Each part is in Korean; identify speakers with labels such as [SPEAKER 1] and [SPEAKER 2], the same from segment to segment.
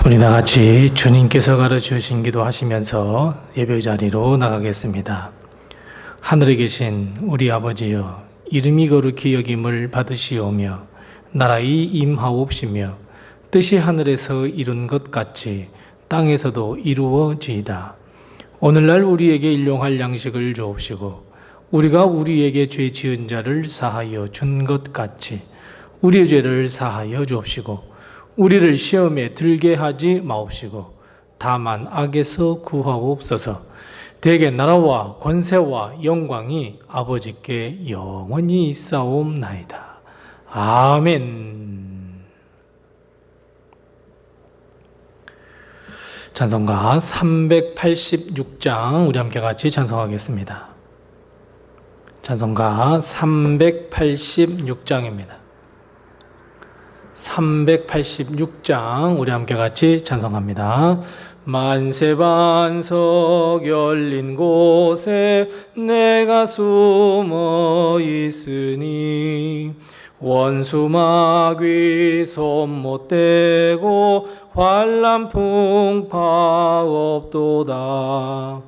[SPEAKER 1] 우리 다 같이 주님께서 가르치신 기도하시면서 예배 자리로 나가겠습니다. 하늘에 계신 우리 아버지여, 이름이 거룩히 여김을 받으시오며 나라의 임하옵시며 뜻이 하늘에서 이룬 것 같이 땅에서도 이루어지이다. 오늘날 우리에게 일용할 양식을 주옵시고 우리가 우리에게 죄 지은 자를 사하여 준 것 같이 우리의 죄를 사하여 주옵시고 우리를 시험에 들게 하지 마옵시고 다만 악에서 구하옵소서. 대개 나라와 권세와 영광이 아버지께 영원히 있사옵나이다. 아멘. 찬송가 386장 우리 함께 같이 찬송하겠습니다. 찬송가 386장입니다. 386장 우리 함께 같이 찬송합니다. 만세반석 열린 곳에 내가 숨어 있으니 원수 마귀 손 못 대고 환난 풍파 없도다.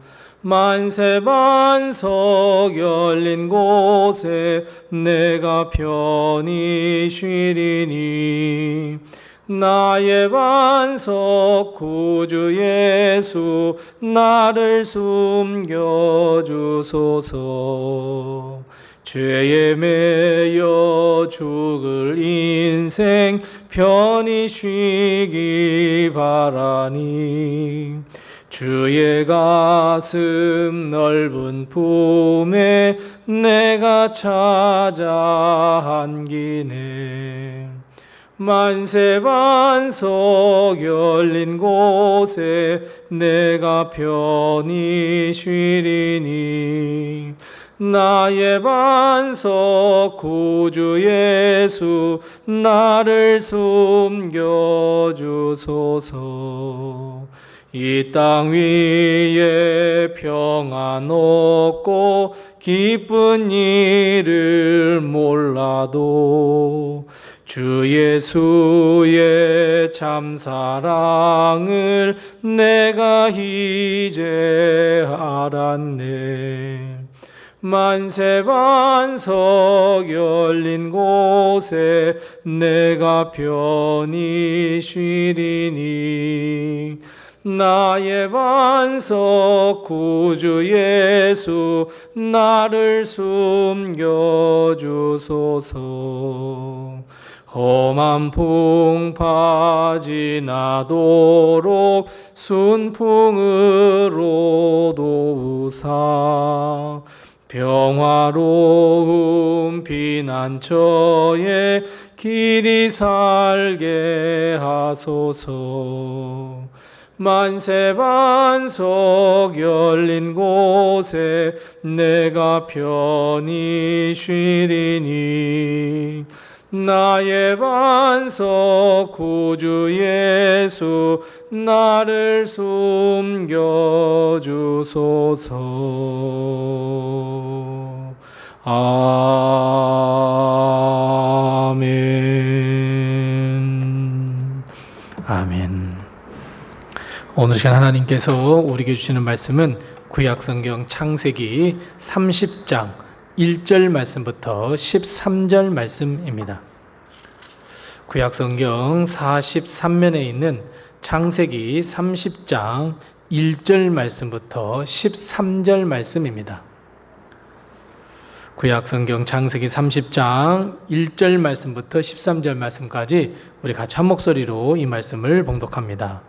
[SPEAKER 1] 만세반석 열린 곳에 내가 편히 쉬리니 나의 반석 구주 예수 나를 숨겨주소서. 죄에 매여 죽을 인생 편히 쉬기 바라니 주의 가슴 넓은 품에 내가 찾아 안기네. 만세반석 열린 곳에 내가 편히 쉬리니 나의 반석 구주 예수 나를 숨겨주소서. 이 땅 위에 평안 없고 기쁜 일을 몰라도 주 예수의 참 사랑을 내가 이제 알았네. 만세반석 열린 곳에 내가 편히 쉬리니 나의 반석 구주 예수 나를 숨겨주소서. 험한 풍파 지나도록 순풍으로 도우사 평화로운 피난처에 길이 살게 하소서. 만세반석 열린 곳에 내가 편히 쉬리니 나의 반석 구주 예수 나를 숨겨주소서. 아멘. 아멘. 오늘 시간 하나님께서 우리에게 주시는 말씀은 구약성경 창세기 30장 1절 말씀부터 13절 말씀입니다. 구약성경 43면에 있는 창세기 30장 1절 말씀부터 13절 말씀입니다. 구약성경 창세기 30장 1절 말씀부터 13절 말씀까지 우리 같이 한 목소리로 이 말씀을 봉독합니다.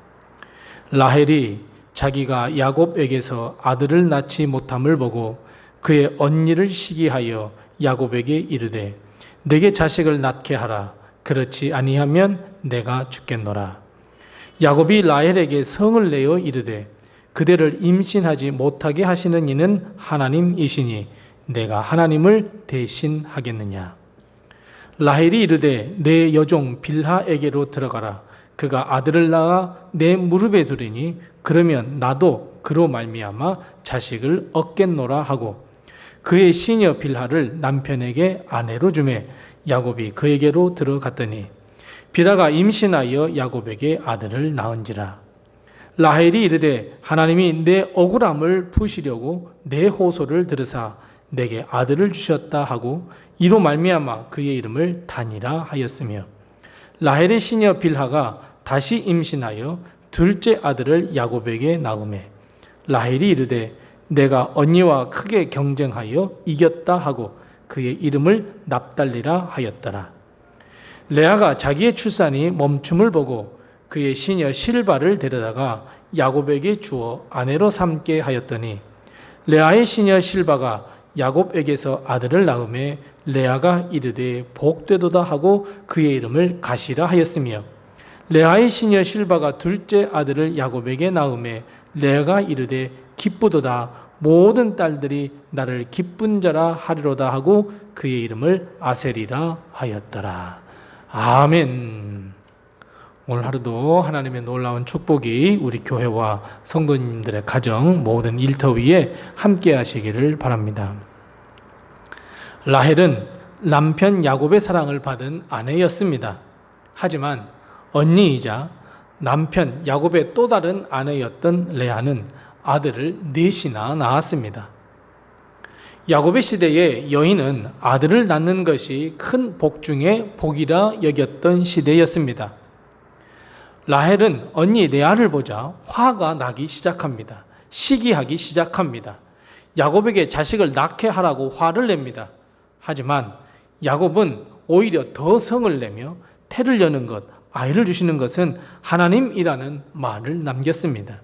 [SPEAKER 1] 라헬이 자기가 야곱에게서 아들을 낳지 못함을 보고 그의 언니를 시기하여 야곱에게 이르되 내게 자식을 낳게 하라. 그렇지 아니하면 내가 죽겠노라. 야곱이 라헬에게 성을 내어 이르되 그대를 임신하지 못하게 하시는 이는 하나님이시니 내가 하나님을 대신하겠느냐. 라헬이 이르되 내 여종 빌하에게로 들어가라. 그가 아들을 낳아 내 무릎에 두리니 그러면 나도 그로 말미암아 자식을 얻겠노라 하고 그의 시녀 빌하를 남편에게 아내로 주매 야곱이 그에게로 들어갔더니 빌하가 임신하여 야곱에게 아들을 낳은지라. 라헬이 이르되 하나님이 내 억울함을 푸시려고 내 호소를 들으사 내게 아들을 주셨다 하고 이로 말미암아 그의 이름을 단이라 하였으며, 라헬의 시녀 빌하가 다시 임신하여 둘째 아들을 야곱에게 낳으매 라헬이 이르되 내가 언니와 크게 경쟁하여 이겼다 하고 그의 이름을 납달리라 하였더라. 레아가 자기의 출산이 멈춤을 보고 그의 시녀 실바를 데려다가 야곱에게 주어 아내로 삼게 하였더니, 레아의 시녀 실바가 야곱에게서 아들을 낳음에 레아가 이르되 복되도다 하고 그의 이름을 가시라 하였으며, 레아의 시녀 실바가 둘째 아들을 야곱에게 낳음에 레아가 이르되 기쁘도다 모든 딸들이 나를 기쁜 자라 하리로다 하고 그의 이름을 아셀이라 하였더라. 아멘. 오늘 하루도 하나님의 놀라운 축복이 우리 교회와 성도님들의 가정 모든 일터 위에 함께 하시기를 바랍니다. 라헬은 남편 야곱의 사랑을 받은 아내였습니다. 하지만 언니이자 남편 야곱의 또 다른 아내였던 레아는 아들을 넷이나 낳았습니다. 야곱의 시대에 여인은 아들을 낳는 것이 큰 복 중에 복이라 여겼던 시대였습니다. 라헬은 언니 레아를 보자 화가 나기 시작합니다. 시기하기 시작합니다. 야곱에게 자식을 낳게 하라고 화를 냅니다. 하지만 야곱은 오히려 더 성을 내며 태를 여는 것, 아이를 주시는 것은 하나님이라는 말을 남겼습니다.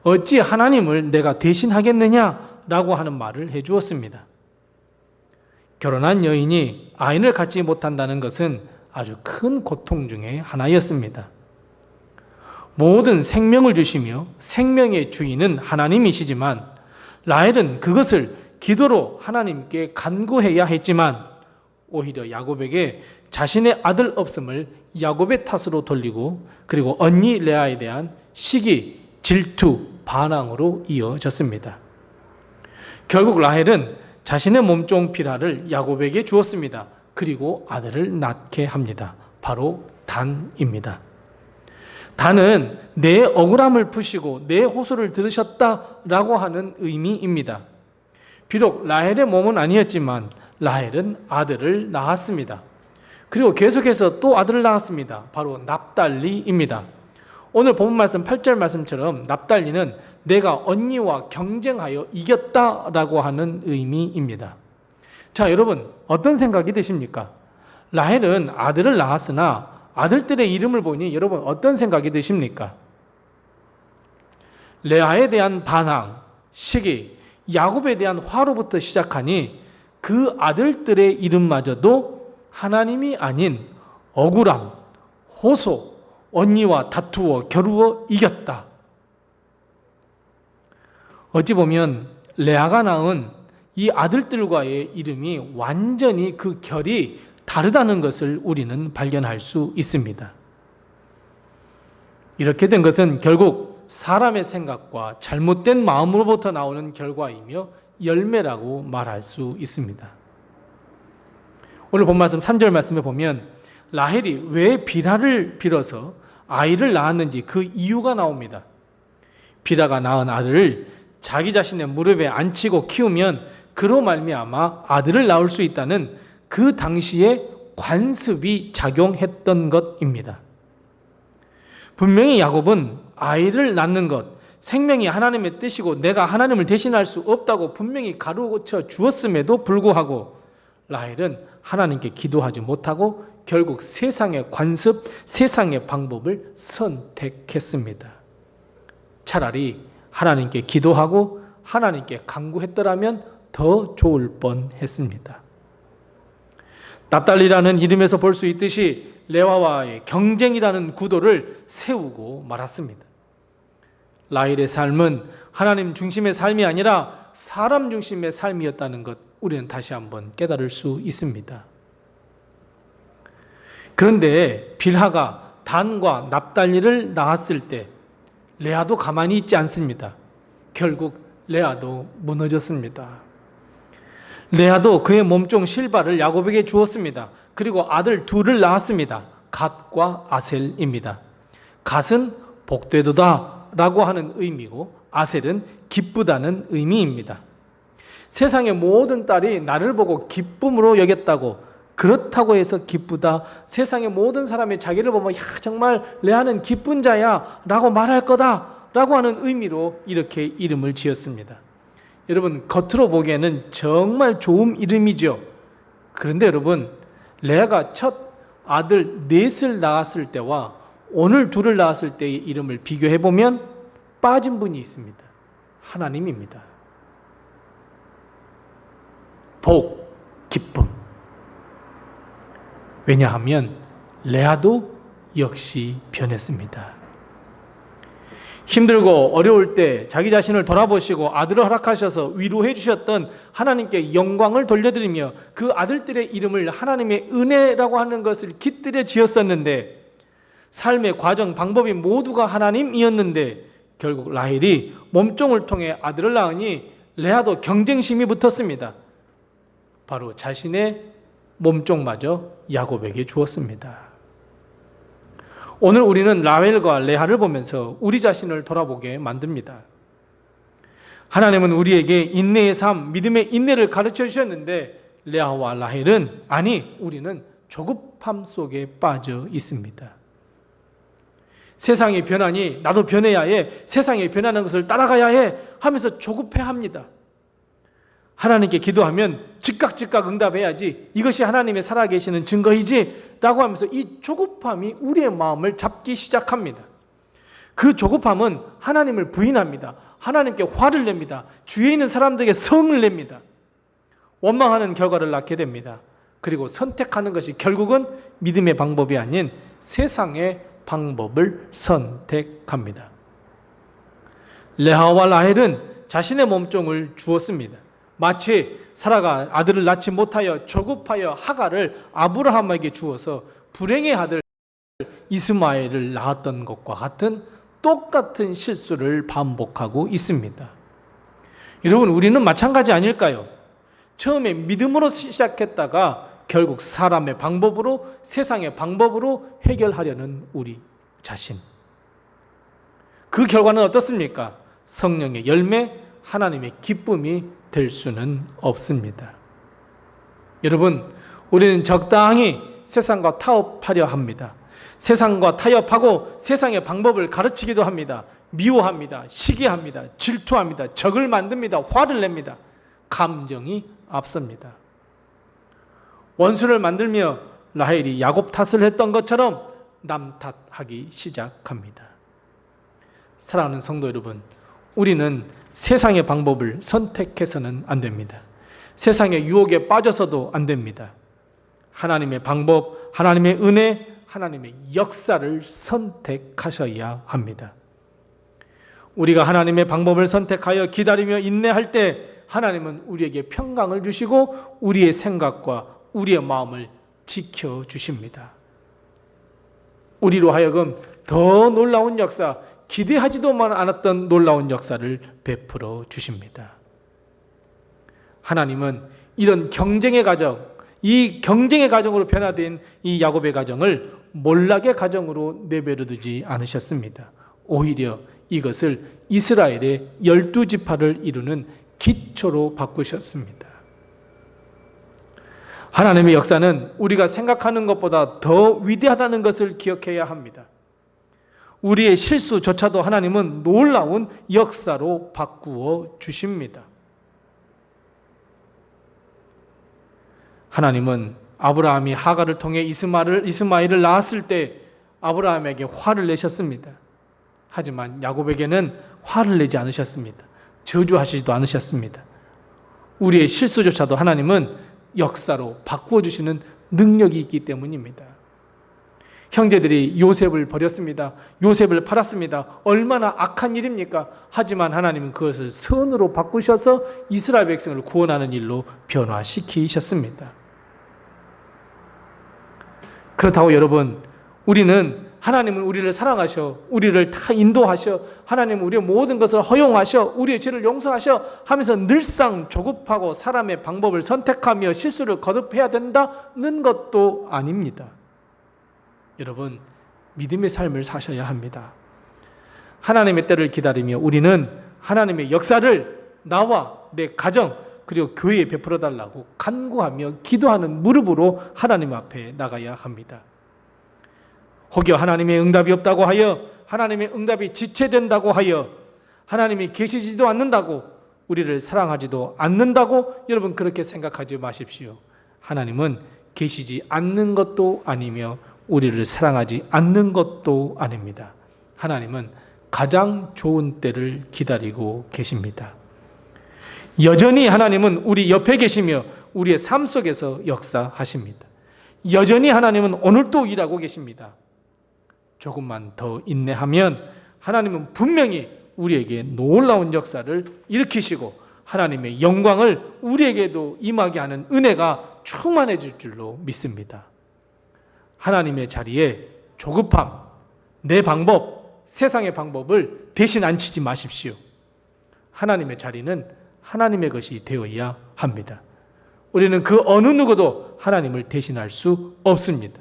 [SPEAKER 1] 어찌 하나님을 내가 대신하겠느냐라고 하는 말을 해주었습니다. 결혼한 여인이 아이를 갖지 못한다는 것은 아주 큰 고통 중에 하나였습니다. 모든 생명을 주시며 생명의 주인은 하나님이시지만 라헬은 그것을 기도로 하나님께 간구해야 했지만 오히려 야곱에게 자신의 아들 없음을 야곱의 탓으로 돌리고 그리고 언니 레아에 대한 시기, 질투, 반항으로 이어졌습니다. 결국 라헬은 자신의 몸종 빌하를 야곱에게 주었습니다. 그리고 아들을 낳게 합니다. 바로 단입니다. 단은 내 억울함을 푸시고 내 호소를 들으셨다라고 하는 의미입니다. 비록 라헬의 몸은 아니었지만 라헬은 아들을 낳았습니다. 그리고 계속해서 또 아들을 낳았습니다. 바로 납달리입니다. 오늘 본문 말씀 8절 말씀처럼 납달리는 내가 언니와 경쟁하여 이겼다라고 하는 의미입니다. 자, 여러분 어떤 생각이 드십니까? 라헬은 아들을 낳았으나 아들들의 이름을 보니 여러분 어떤 생각이 드십니까? 레아에 대한 반항, 시기, 야곱에 대한 화로부터 시작하니 그 아들들의 이름마저도 하나님이 아닌 억울함, 호소, 언니와 다투어 겨루어 이겼다. 어찌 보면 레아가 낳은 이 아들들과의 이름이 완전히 그 결이 다르다는 것을 우리는 발견할 수 있습니다. 이렇게 된 것은 결국 사람의 생각과 잘못된 마음으로부터 나오는 결과이며 열매라고 말할 수 있습니다. 오늘 본 말씀 3절 말씀에 보면 라헬이 왜 빌하를 빌어서 아이를 낳았는지 그 이유가 나옵니다. 빌하가 낳은 아들을 자기 자신의 무릎에 앉히고 키우면 그로 말미암아 아들을 낳을 수 있다는 그 당시에 관습이 작용했던 것입니다. 분명히 야곱은 아이를 낳는 것, 생명이 하나님의 뜻이고 내가 하나님을 대신할 수 없다고 분명히 가르쳐 주었음에도 불구하고 라헬은 하나님께 기도하지 못하고 결국 세상의 관습, 세상의 방법을 선택했습니다. 차라리 하나님께 기도하고 하나님께 간구했더라면 더 좋을 뻔했습니다. 납달리라는 이름에서 볼 수 있듯이 레아와의 경쟁이라는 구도를 세우고 말았습니다. 라헬의 삶은 하나님 중심의 삶이 아니라 사람 중심의 삶이었다는 것 우리는 다시 한번 깨달을 수 있습니다. 그런데 빌하가 단과 납달리를 낳았을 때 레아도 가만히 있지 않습니다. 결국 레아도 무너졌습니다. 레아도 그의 몸종 실바를 야곱에게 주었습니다. 그리고 아들 둘을 낳았습니다. 갓과 아셀입니다. 갓은 복되도다 라고 하는 의미고 아셀은 기쁘다는 의미입니다. 세상의 모든 딸이 나를 보고 기쁨으로 여겼다고, 그렇다고 해서 기쁘다, 세상의 모든 사람이 자기를 보면 야 정말 레아는 기쁜 자야 라고 말할 거다 라고 하는 의미로 이렇게 이름을 지었습니다. 여러분, 겉으로 보기에는 정말 좋은 이름이죠. 그런데 여러분, 레아가 첫 아들 넷을 낳았을 때와 오늘 둘을 낳았을 때의 이름을 비교해보면 빠진 분이 있습니다. 하나님입니다. 복, 기쁨. 왜냐하면 레아도 역시 변했습니다. 힘들고 어려울 때 자기 자신을 돌아보시고 아들을 허락하셔서 위로해 주셨던 하나님께 영광을 돌려드리며 그 아들들의 이름을 하나님의 은혜라고 하는 것을 깃들여 지었었는데, 삶의 과정, 방법이 모두가 하나님이었는데 결국 라헬이 몸종을 통해 아들을 낳으니 레아도 경쟁심이 붙었습니다. 바로 자신의 몸종마저 야곱에게 주었습니다. 오늘 우리는 라헬과 레아를 보면서 우리 자신을 돌아보게 만듭니다. 하나님은 우리에게 인내의 삶, 믿음의 인내를 가르쳐 주셨는데 레아와 라헬은 우리는 조급함 속에 빠져 있습니다. 세상이 변하니 나도 변해야 해, 세상이 변하는 것을 따라가야 해 하면서 조급해합니다. 하나님께 기도하면 즉각 응답해야지, 이것이 하나님의 살아계시는 증거이지 라고 하면서 이 조급함이 우리의 마음을 잡기 시작합니다. 그 조급함은 하나님을 부인합니다. 하나님께 화를 냅니다. 주위에 있는 사람들에게 성을 냅니다. 원망하는 결과를 낳게 됩니다. 그리고 선택하는 것이 결국은 믿음의 방법이 아닌 세상의 방법을 선택합니다. 레아와 라헬은 자신의 몸종을 주었습니다. 마치 사라가 아들을 낳지 못하여 조급하여 하갈을 아브라함에게 주어서 불행의 아들 이스마엘을 낳았던 것과 같은 똑같은 실수를 반복하고 있습니다. 여러분, 우리는 마찬가지 아닐까요? 처음에 믿음으로 시작했다가 결국 사람의 방법으로, 세상의 방법으로 해결하려는 우리 자신. 그 결과는 어떻습니까? 성령의 열매, 하나님의 기쁨이 될 수는 없습니다. 여러분, 우리는 적당히 세상과 타협하려 합니다. 세상과 타협하고 세상의 방법을 가르치기도 합니다. 미워합니다. 시기합니다. 질투합니다. 적을 만듭니다. 화를 냅니다. 감정이 앞섭니다. 원수를 만들며 라헬이 야곱 탓을 했던 것처럼 남 탓하기 시작합니다. 사랑하는 성도 여러분, 우리는 세상의 방법을 선택해서는 안 됩니다. 세상의 유혹에 빠져서도 안 됩니다. 하나님의 방법, 하나님의 은혜, 하나님의 역사를 선택하셔야 합니다. 우리가 하나님의 방법을 선택하여 기다리며 인내할 때 하나님은 우리에게 평강을 주시고 우리의 생각과 우리의 마음을 지켜주십니다. 우리로 하여금 더 놀라운 역사, 기대하지도 않았던 놀라운 역사를 베풀어 주십니다. 하나님은 이런 경쟁의 가정, 이 경쟁의 가정으로 변화된 이 야곱의 가정을 몰락의 가정으로 내버려 두지 않으셨습니다. 오히려 이것을 이스라엘의 12지파를 이루는 기초로 바꾸셨습니다. 하나님의 역사는 우리가 생각하는 것보다 더 위대하다는 것을 기억해야 합니다. 우리의 실수조차도 하나님은 놀라운 역사로 바꾸어 주십니다. 하나님은 아브라함이 하갈을 통해 이스마엘을 낳았을 때 아브라함에게 화를 내셨습니다. 하지만 야곱에게는 화를 내지 않으셨습니다. 저주하시지도 않으셨습니다. 우리의 실수조차도 하나님은 역사로 바꾸어 주시는 능력이 있기 때문입니다. 형제들이 요셉을 버렸습니다. 요셉을 팔았습니다. 얼마나 악한 일입니까? 하지만 하나님은 그것을 선으로 바꾸셔서 이스라엘 백성을 구원하는 일로 변화시키셨습니다. 그렇다고 여러분, 하나님은 우리를 사랑하셔, 우리를 다 인도하셔, 하나님은 우리의 모든 것을 허용하셔, 우리의 죄를 용서하셔 하면서 늘상 조급하고 사람의 방법을 선택하며 실수를 거듭해야 된다는 것도 아닙니다. 여러분, 믿음의 삶을 사셔야 합니다. 하나님의 때를 기다리며 우리는 하나님의 역사를 나와 내 가정 그리고 교회에 베풀어 달라고 간구하며 기도하는 무릎으로 하나님 앞에 나가야 합니다. 혹여 하나님의 응답이 없다고 하여, 하나님의 응답이 지체된다고 하여, 하나님이 계시지도 않는다고, 우리를 사랑하지도 않는다고 여러분 그렇게 생각하지 마십시오. 하나님은 계시지 않는 것도 아니며 우리를 사랑하지 않는 것도 아닙니다. 하나님은 가장 좋은 때를 기다리고 계십니다. 여전히 하나님은 우리 옆에 계시며 우리의 삶 속에서 역사하십니다. 여전히 하나님은 오늘도 일하고 계십니다. 조금만 더 인내하면 하나님은 분명히 우리에게 놀라운 역사를 일으키시고 하나님의 영광을 우리에게도 임하게 하는 은혜가 충만해질 줄로 믿습니다. 하나님의 자리에 조급함, 내 방법, 세상의 방법을 대신 앉히지 마십시오. 하나님의 자리는 하나님의 것이 되어야 합니다. 우리는 그 어느 누구도 하나님을 대신할 수 없습니다.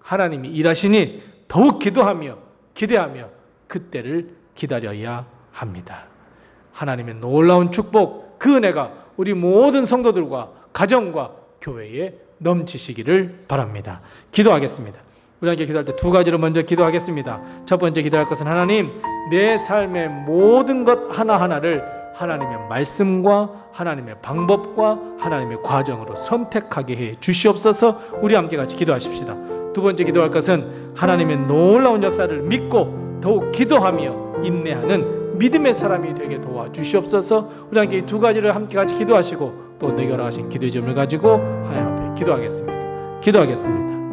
[SPEAKER 1] 하나님이 일하시니 더욱 기도하며 기대하며 그때를 기다려야 합니다. 하나님의 놀라운 축복, 그 은혜가 우리 모든 성도들과 가정과 교회에 넘치시기를 바랍니다. 기도하겠습니다. 우리 함께 기도할 때 두 가지로 먼저 기도하겠습니다. 첫 번째 기도할 것은 하나님, 내 삶의 모든 것 하나하나를 하나님의 말씀과 하나님의 방법과 하나님의 과정으로 선택하게 해 주시옵소서. 우리 함께 같이 기도하십시다. 두 번째 기도할 것은 하나님의 놀라운 역사를 믿고 더욱 기도하며 인내하는 믿음의 사람이 되게 도와주시옵소서. 우리 함께 이 두 가지를 함께 같이 기도하시고 또 내결하신 기도의 점을 가지고 하나님 앞에 기도하겠습니다. 기도하겠습니다.